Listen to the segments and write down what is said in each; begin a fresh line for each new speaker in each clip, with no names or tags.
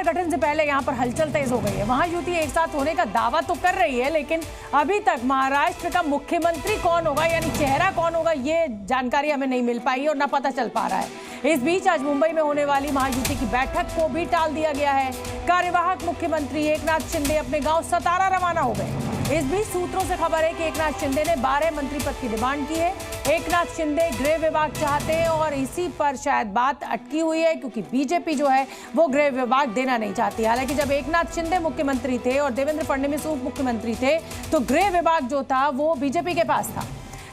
सरकार गठन से पहले यहां पर हलचल तेज हो गई है। महायुति एक साथ होने का दावा तो कर रही है, लेकिन अभी तक महाराष्ट्र का मुख्यमंत्री कौन होगा, यानी चेहरा कौन होगा, ये जानकारी हमें नहीं मिल पाई और ना पता चल पा रहा है। इस बीच आज मुंबई में होने वाली महायुति की बैठक को भी टाल दिया गया है। कार्यवाहक मुख्यमंत्री एकनाथ शिंदे अपने गांव सतारा रवाना हो गए। इस बीच सूत्रों से खबर है कि एकनाथ शिंदे ने 12 मंत्री पद की डिमांड की है। एकनाथ शिंदे गृह विभाग चाहते हैं और इसी पर शायद बात अटकी हुई है, क्योंकि बीजेपी जो है वो गृह विभाग देना नहीं चाहती। हालांकि जब एकनाथ शिंदे मुख्यमंत्री थे और देवेंद्र फडणवीस उप मुख्यमंत्री थे तो गृह विभाग जो था वो बीजेपी के पास था,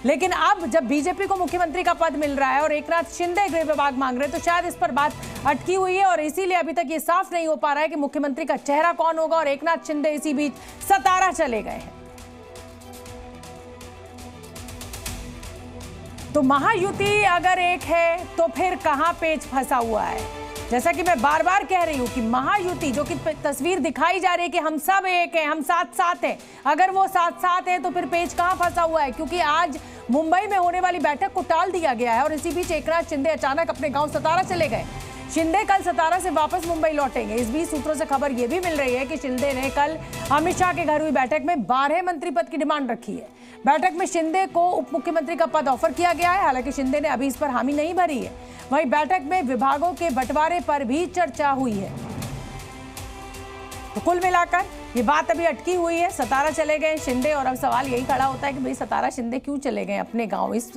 लेकिन अब जब बीजेपी को मुख्यमंत्री का पद मिल रहा है और एकनाथ शिंदे गृह विभाग मांग रहे हैं, तो शायद इस पर बात अटकी हुई है और इसीलिए अभी तक ये साफ नहीं हो पा रहा है कि मुख्यमंत्री का चेहरा कौन होगा। और एकनाथ शिंदे इसी बीच सतारा चले गए हैं। तो महायुति अगर एक है तो फिर कहां पेच फंसा हुआ है? जैसा कि मैं बार बार कह रही हूं कि महायुति जो कि तस्वीर दिखाई जा रही है कि हम सब एक हैं, हम साथ साथ हैं, अगर वो साथ साथ है तो फिर पेच कहां फंसा हुआ है? क्योंकि आज मुंबई में होने वाली बैठक को टाल दिया गया है और इसी बीच एकनाथ शिंदे अचानक अपने गांव सतारा चले गए। शिंदे कल सतारा से वापस मुंबई लौटेंगे। इस बीच सूत्रों से खबर यह भी मिल रही है कि शिंदे ने कल अमित शाह के घर हुई बैठक में 12 मंत्री पद की डिमांड रखी है। बैठक में शिंदे को उप मुख्यमंत्री का पद ऑफर किया गया है। हालांकि शिंदे ने अभी इस पर हामी नहीं भरी है। वहीं बैठक में विभागों के बंटवारे पर भी चर्चा हुई है। तो कुल मिलाकर ये बात अभी अटकी हुई है। सतारा चले गए शिंदे और अब सवाल यही खड़ा होता है कि भाई सतारा शिंदे क्यों चले गए अपने गांव इस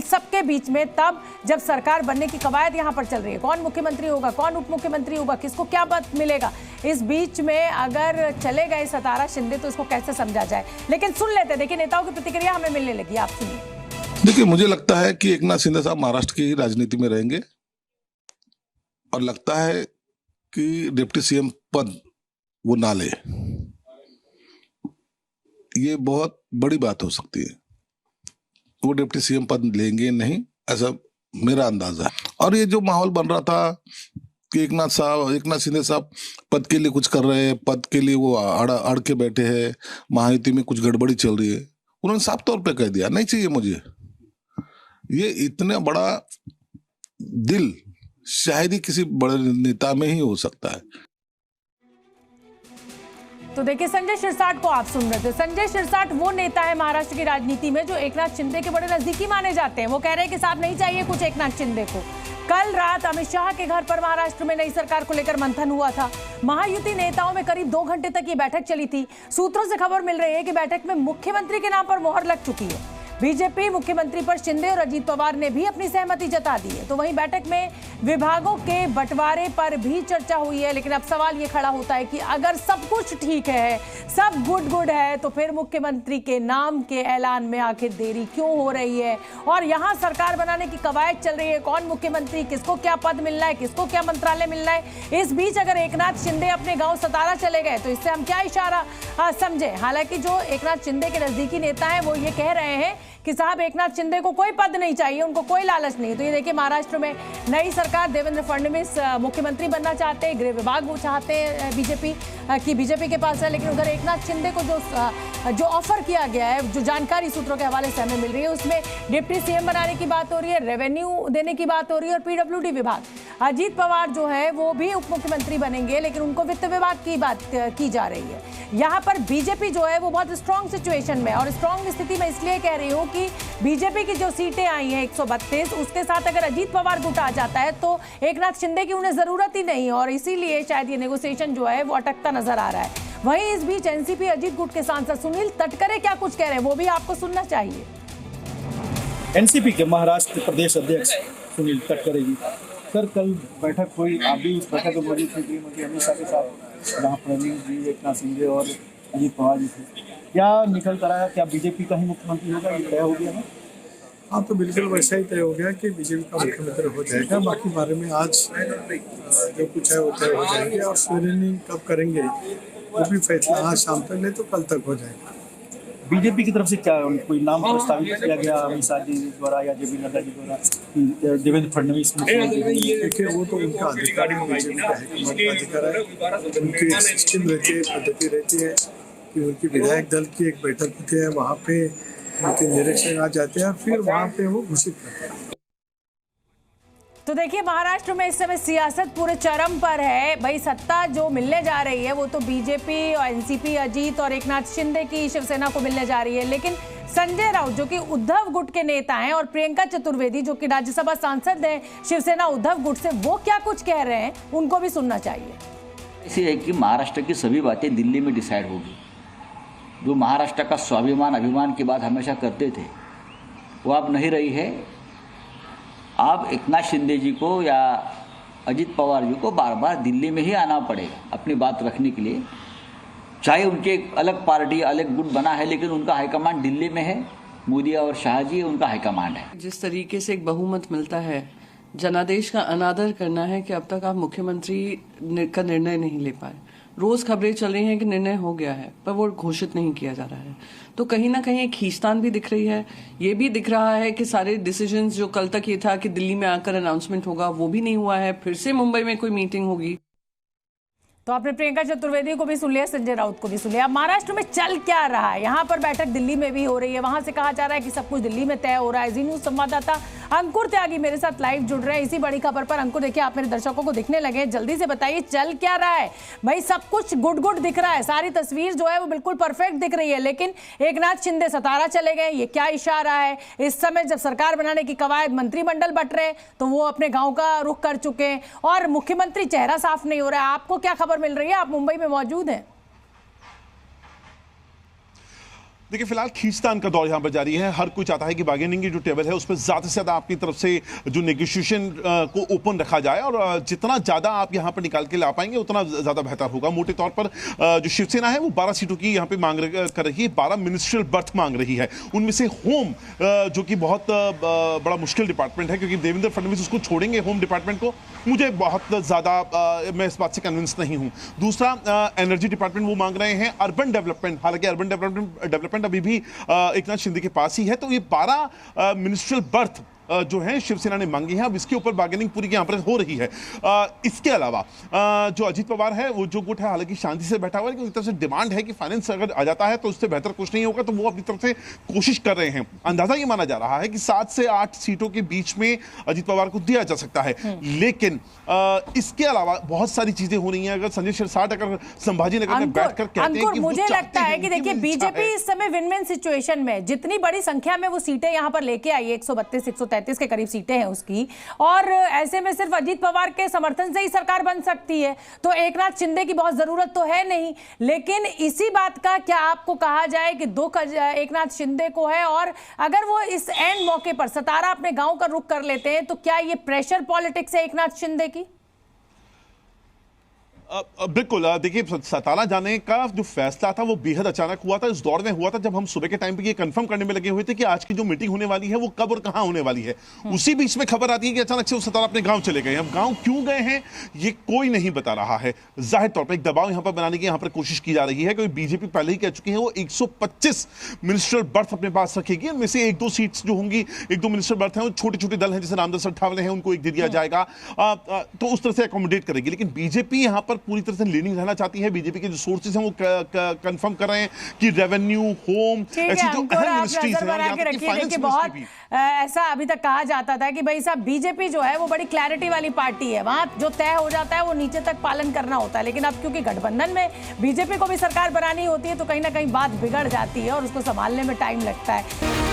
सबके बीच में, तब जब सरकार बनने की कवायद यहां पर चल रही है। कौन मुख्यमंत्री होगा, कौन उप मुख्यमंत्री होगा, किसको क्या पद मिलेगा, इस बीच में अगर चले गए सतारा शिंदे तो इसको कैसे समझा जाए। लेकिन सुन लेते, देखिए नेताओं की प्रतिक्रिया हमें मिलने लगी, आप सुनिए।
देखिए, मुझे लगता है कि एकनाथ शिंदे साहब महाराष्ट्र की राजनीति में रहेंगे और लगता है कि डिप्टी सीएम पद वो ना ले। ये बहुत बड़ी बात हो सकती है। वो डिप्टी सीएम पद लेंगे नहीं, ऐसा मेरा अंदाजा है। और ये जो माहौल बन रहा था कि एकनाथ शिंदे साहब पद के लिए कुछ कर रहे हैं, पद के लिए वो अड़ के बैठे हैं, महायुति में कुछ गड़बड़ी चल रही है, उन्होंने साफ तौर पे कह दिया नहीं चाहिए मुझे। ये इतना बड़ा दिल शायद ही किसी बड़े नेता में ही हो सकता है।
तो देखिए, संजय शिरसाट को आप सुन रहे थे। संजय शिरसाट वो नेता है महाराष्ट्र की राजनीति में जो एकनाथ शिंदे के बड़े नजदीकी माने जाते हैं। वो कह रहे हैं कि साहब नहीं चाहिए कुछ एकनाथ शिंदे को। कल रात अमित शाह के घर पर महाराष्ट्र में नई सरकार को लेकर मंथन हुआ था। महायुति नेताओं में करीब 2 घंटे तक ये बैठक चली थी। सूत्रों से खबर मिल रही है कि बैठक में मुख्यमंत्री के नाम पर मोहर लग चुकी है। बीजेपी मुख्यमंत्री पर शिंदे और अजीत पवार ने भी अपनी सहमति जता दी है। तो वहीं बैठक में विभागों के बंटवारे पर भी चर्चा हुई है। लेकिन अब सवाल ये खड़ा होता है कि अगर सब कुछ ठीक है, सब गुड है, तो फिर मुख्यमंत्री के नाम के ऐलान में आखिर देरी क्यों हो रही है? और यहाँ सरकार बनाने की कवायद चल रही है, कौन मुख्यमंत्री, किसको क्या पद मिलना है, किसको क्या मंत्रालय मिलना है। इस बीच अगर एकनाथ शिंदे अपने गाँव सतारा चले गए तो इससे हम क्या इशारा समझे? हालांकि जो एकनाथ शिंदे के नजदीकी नेता है वो ये कह रहे हैं कि साहब एकनाथ शिंदे को कोई पद नहीं चाहिए, उनको कोई लालच नहीं। तो ये देखिए, महाराष्ट्र में नई सरकार, देवेंद्र फडणवीस मुख्यमंत्री बनना चाहते हैं, गृह विभाग वो चाहते हैं बीजेपी के पास है। लेकिन उधर एकनाथ शिंदे को जो ऑफर किया गया है, जो जानकारी सूत्रों के हवाले से हमें मिल रही है, उसमें डिप्टी सीएम बनाने की बात हो रही है, रेवेन्यू देने की बात हो रही है और पीडब्ल्यूडी विभाग। अजीत पवार जो है वो भी उप मुख्यमंत्री बनेंगे, लेकिन उनको वित्त विभाग की बात की जा रही है। यहाँ पर बीजेपी जो है वो बहुत स्ट्रांग सिचुएशन में, और स्ट्रांग स्थिति में इसलिए कह रही हूँ कि बीजेपी की जो सीटें आई हैं 132, उसके साथ अगर अजीत पवार गुट आ जाता है तो एकनाथ शिंदे की उन्हें जरूरत ही नहीं, और इसीलिए शायद ये नेगोशिएशन जो है वो अटकता नजर आ रहा है। वहीं इस बीच एनसीपी अजीत गुट के सांसद सुनील तटकरे क्या कुछ कह रहे हैं वो भी आपको सुनना चाहिए।
एनसीपी के महाराष्ट्र प्रदेश अध्यक्ष सुनील तटकरे जी, सर कल बैठक हुई, आप भी उस बैठक में मौजूद थे। मुझे अमित शाह के साथ राम फडणवीस जी, एकनाथ शिंदे और अजीत पवार जी थे। क्या निकल कर आया, क्या बीजेपी का ही मुख्यमंत्री होगा, ये तय हो गया है?
हाँ, तो बिल्कुल वैसा ही तय हो गया कि बीजेपी का मुख्यमंत्री हो जाएगा। बाकी बारे में आज जो कुछ है वो तय हो जाएंगे, और स्वेरिंग कब करेंगे वो भी फैसला आज शाम तक नहीं तो कल तक हो जाएगा।
बीजेपी की तरफ से क्या कोई नाम प्रस्तावित किया गया अमित शाह जी द्वारा या जेपी नड्डा जी द्वारा, देवेंद्र फडणवीस?
देखिए, वो तो उनका अधिकार है, बीजेपी का अधिकार है। उनकी सिस्टम रहती है, पद्धति रहती है कि उनकी विधायक दल की एक बैठक होती है, वहाँ पे उनके निरीक्षक आ जाते हैं, फिर वहाँ पे वो घोषित करते हैं।
तो देखिए, महाराष्ट्र में इस समय सियासत पूरे चरम पर है। भाई, सत्ता जो मिलने जा रही है वो तो बीजेपी और एनसीपी, अजीत और एकनाथ शिंदे की शिवसेना को मिलने जा रही है, लेकिन संजय राउत जो कि उद्धव गुट के नेता हैं और प्रियंका चतुर्वेदी जो कि राज्यसभा सांसद हैं शिवसेना उद्धव गुट से, वो क्या कुछ कह रहे हैं उनको भी सुनना चाहिए।
ऐसी है कि महाराष्ट्र की सभी बातें दिल्ली में डिसाइड होगी। जो महाराष्ट्र का स्वाभिमान अभिमान की बात हमेशा करते थे वो अब नहीं रही है। अब एकनाथ शिंदे जी को या अजीत पवार जी को बार बार दिल्ली में ही आना पड़ेगा अपनी बात रखने के लिए। चाहे उनके अलग पार्टी अलग गुट बना है, लेकिन उनका हाईकमांड दिल्ली में है। मोदी और शाह जी उनका हाईकमांड है।
जिस तरीके से एक बहुमत मिलता है, जनादेश का अनादर करना है कि अब तक आप मुख्यमंत्री का निर्णय नहीं ले पाए। रोज खबरें चल रही हैं कि निर्णय हो गया है, पर वो घोषित नहीं किया जा रहा है। तो कहीं ना कहीं एक खींचतान भी दिख रही है। ये भी दिख रहा है कि सारे डिसीजंस जो कल तक ये था कि दिल्ली में आकर अनाउंसमेंट होगा, वो भी नहीं हुआ है। फिर से मुंबई में कोई मीटिंग होगी।
तो आपने प्रियंका चतुर्वेदी को भी सुन लिया, संजय राउत को भी सुन लिया। अब महाराष्ट्र में चल क्या रहा है? यहाँ पर बैठक दिल्ली में भी हो रही है, वहां से कहा जा रहा है कि सब कुछ दिल्ली में तय हो रहा है। जी न्यूज संवाददाता अंकुर त्यागी मेरे साथ लाइव जुड़ रहे हैं इसी बड़ी खबर पर। अंकुर, देखिए आप मेरे दर्शकों को दिखने लगे, जल्दी से बताइए चल क्या रहा है? भाई, सब कुछ गुड गुड दिख रहा है, सारी तस्वीर जो है वो बिल्कुल परफेक्ट दिख रही है, लेकिन एकनाथ शिंदे सतारा चले गए। ये क्या इशारा है? इस समय जब सरकार बनाने की कवायद, मंत्रिमंडल बट रहे, तो वो अपने गाँव का रुख कर चुके हैं और मुख्यमंत्री चेहरा साफ नहीं हो रहा है। आपको क्या खबर मिल रही है? आप मुंबई में मौजूद हैं।
देखिए, फिलहाल खींचतान का दौर यहाँ पर जारी है। हर कोई चाहता है कि बार्गेनिंग की जो टेबल है उस पर ज्यादा से ज्यादा आपकी तरफ से जो नेगोशिएशन को ओपन रखा जाए, और जितना ज्यादा आप यहाँ पर निकाल के ला पाएंगे उतना ज्यादा बेहतर होगा। मोटे तौर पर जो शिवसेना है वो 12 सीटों की यहाँ पे मांग कर रही है, 12 मिनिस्ट्रियल बर्थ मांग रही है। उनमें से होम, जो कि बहुत बड़ा मुश्किल डिपार्टमेंट है, क्योंकि देवेंद्र फडणवीस उसको छोड़ेंगे होम डिपार्टमेंट को, मुझे बहुत ज्यादा मैं इस बात से कन्विंस नहीं हूँ। दूसरा, एनर्जी डिपार्टमेंट वो मांग रहे हैं। अर्बन डेवलपमेंट, हालांकि अर्बन डेवलपमेंट अभी भी एकनाथ शिंदे के पास ही है। तो ये 12 मिनिस्ट्रियल बर्थ जो है शिवसेना ने मांगी है। अब इसके ऊपर बार्गेनिंग पूरी यहाँ पर हो रही है। इसके अलावा जो अजीत पवार है, वो जो गुट है, हालांकि शांति से बैठा हुआ है, क्योंकि तरफ से डिमांड है कि फाइनेंस अगर आ जाता है तो उससे बेहतर कुछ नहीं होगा, तो वो अपनी तरफ से कोशिश कर रहे हैं। अंदाजा ये माना जा रहा है कि 7 से 8 सीटों के बीच में अजीत पवार को दिया जा सकता है। लेकिन इसके अलावा बहुत सारी चीजें हो रही हैं। अगर संजय शिरसाट अगर संभाजीनगर में बैठकर कहते हैं कि
मुझे लगता है कि देखिए, बीजेपी इस समय विन विन सिचुएशन में, जितनी बड़ी संख्या में वो सीटें यहाँ पर लेके आई, 132 133 के करीब सीटें हैं उसकी, और ऐसे में सिर्फ अजीत पवार के समर्थन से ही सरकार बन सकती है, तो एकनाथ शिंदे की बहुत जरूरत तो है नहीं। लेकिन इसी बात का क्या आपको कहा जाए कि दुख एकनाथ शिंदे को है, और अगर वो इस एंड मौके पर सतारा अपने गांव का रुख कर लेते हैं, तो क्या ये प्रेशर पॉलिटिक्स है एकनाथ शिंदे की?
बिल्कुल। देखिए, सतारा जाने का जो फैसला था वो बेहद अचानक हुआ था। इस दौर में हुआ था जब हम सुबह के टाइम पे ये कंफर्म करने में लगे हुए थे कि आज की जो मीटिंग होने वाली है वो कब और कहां होने वाली है। उसी बीच में खबर आती है कि अचानक से वो सतारा अपने गांव चले गए। अब गांव क्यों गए हैं ये कोई नहीं बता रहा है। जाहिर तौर पर एक दबाव यहां पर बनाने की यहां पर कोशिश की जा रही है, क्योंकि बीजेपी पहले ही कह चुकी है वो 125 मिनिस्ट्रियल बर्थ अपने पास रखेगी। उनमें से 1-2 सीट्स जो होंगी, 1-2 मिनिस्ट्रियल बर्थ हैं, वो छोटे छोटे दल हैं, जैसे रामदास अठावले हैं, उनको एक दे दिया जाएगा, तो उस तरह से अकोमोडेट करेगी। लेकिन बीजेपी यहां पर पूरी तरह से लीनिंग रहना चाहती है। बीजेपी के जो सोर्सेज हैं वो कंफर्म कर रहे हैं कि रेवेन्यू, होम, ऐसी जो अहम मिनिस्ट्रीज हैं, यहां तक कि फाइनेंस
बहुत ऐसा अभी तक कहा जाता था कि भाई साहब, बीजेपी जो है वो बड़ी क्लैरिटी वाली पार्टी है, वहां जो तय हो जाता है वो नीचे तक पालन करना होता है। लेकिन अब क्योंकि गठबंधन में बीजेपी को भी सरकार बनानी होती है, तो कहीं ना कहीं बात बिगड़ जाती है और उसको संभालने में टाइम लगता है।